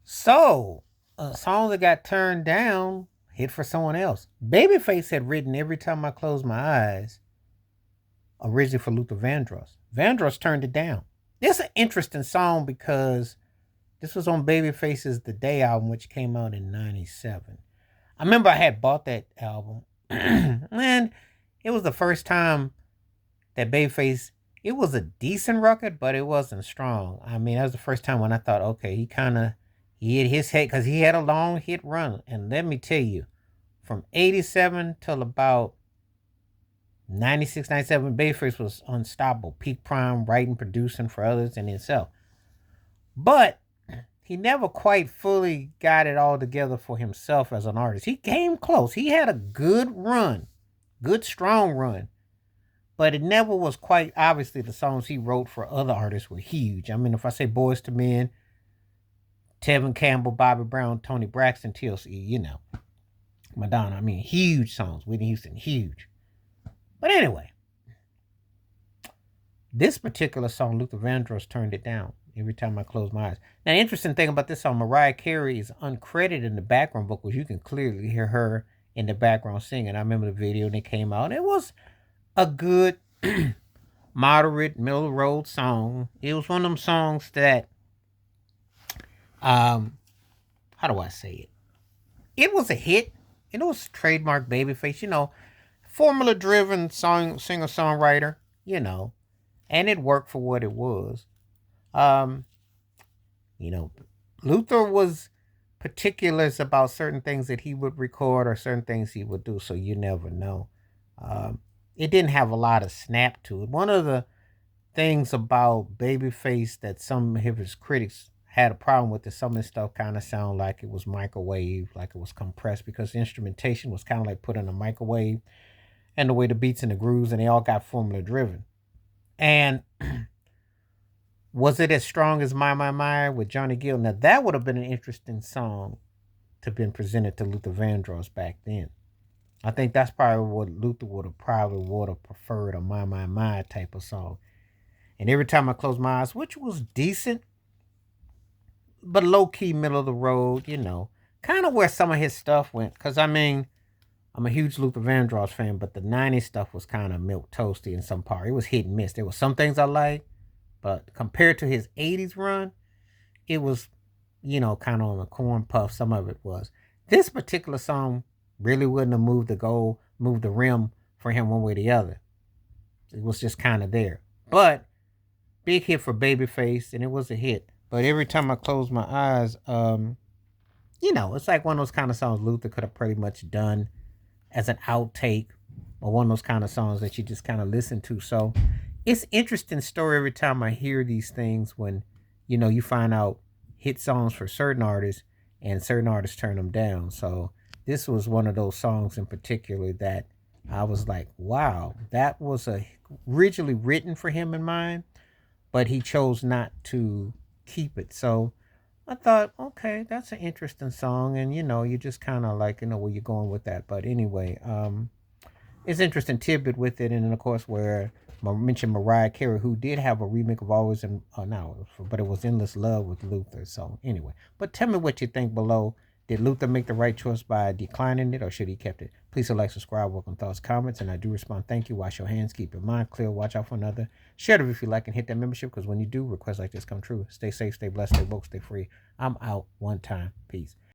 So, a song that got turned down hit for someone else. Babyface had written Every Time I Close My Eyes, originally for Luther Vandross. Vandross turned it down. This is an interesting song because this was on Babyface's The Day album, which came out in 97. I remember I had bought that album. And it was the first time that Babyface, it was a decent record, but it wasn't strong. I mean, that was the first time when I thought, okay, he hit his head because he had a long hit run. And let me tell you, from 87 till about 96, 97, Babyface was unstoppable. Peak prime, writing, producing for others and himself. But he never quite fully got it all together for himself as an artist. He came close. He had a good run, good, strong run. But it never was quite, obviously, the songs he wrote for other artists were huge. I mean, if I say Boys to Men, Tevin Campbell, Bobby Brown, Tony Braxton, TLC, Madonna. I mean, huge songs. Whitney Houston, huge. But anyway, this particular song, Luther Vandross turned it down Every Time I Close My Eyes. Now, the interesting thing about this song, Mariah Carey is uncredited in the background vocals. You can clearly hear her in the background singing. I remember the video when it came out. It was a good, moderate, middle road song. It was one of them songs that, how do I say it? It was a hit. It was trademark Babyface, formula-driven singer-songwriter, and it worked for what it was. Um, Luther was particulars about certain things that he would record or certain things he would do, so you never know. It didn't have a lot of snap to it. One of the things about Babyface that some of his critics had a problem with is some of his stuff kind of sound like it was microwave, like it was compressed, because the instrumentation was kind of like put in a microwave, and the way the beats and the grooves, and they all got formula driven. And was it as strong as My with Johnny Gill? Now that would have been an interesting song to have been presented to Luther Vandross back then. I think that's probably what Luther would have preferred, a My type of song. And Every Time I Close My Eyes, which was decent, but low key, middle of the road, kind of where some of his stuff went. Because I mean, I'm a huge Luther Vandross fan, but the 90s stuff was kind of milk toasty in some part. It was hit and miss. There were some things I liked, but compared to his 80s run, it was, kind of on a corn puff. Some of it was. This particular song really wouldn't have moved the rim for him one way or the other. It was just kind of there. But big hit for Babyface, and it was a hit. But Every Time I Close My Eyes, it's like one of those kind of songs Luther could have pretty much done as an outtake, or one of those kind of songs that you just kind of listen to. So it's interesting story every time I hear these things when, you find out hit songs for certain artists and certain artists turn them down. So this was one of those songs in particular that I was like, wow, that was originally written for him in mind, but he chose not to keep it. So I thought, okay, that's an interesting song, and you just kind of like where you're going with that. But anyway, it's interesting tidbit with it, and then of course where I mentioned Mariah Carey, who did have a remake of Always in no, but it was Endless Love with Luther. So anyway, but tell me what you think below. Did Luther make the right choice by declining it, or should he kept it? Please like, subscribe, welcome thoughts, comments, and I do respond. Thank you. Wash your hands, keep your mind clear, watch out for another. Share it if you like, and hit that membership, because when you do, requests like this come true. Stay safe, stay blessed, stay woke, stay free. I'm out one time. Peace.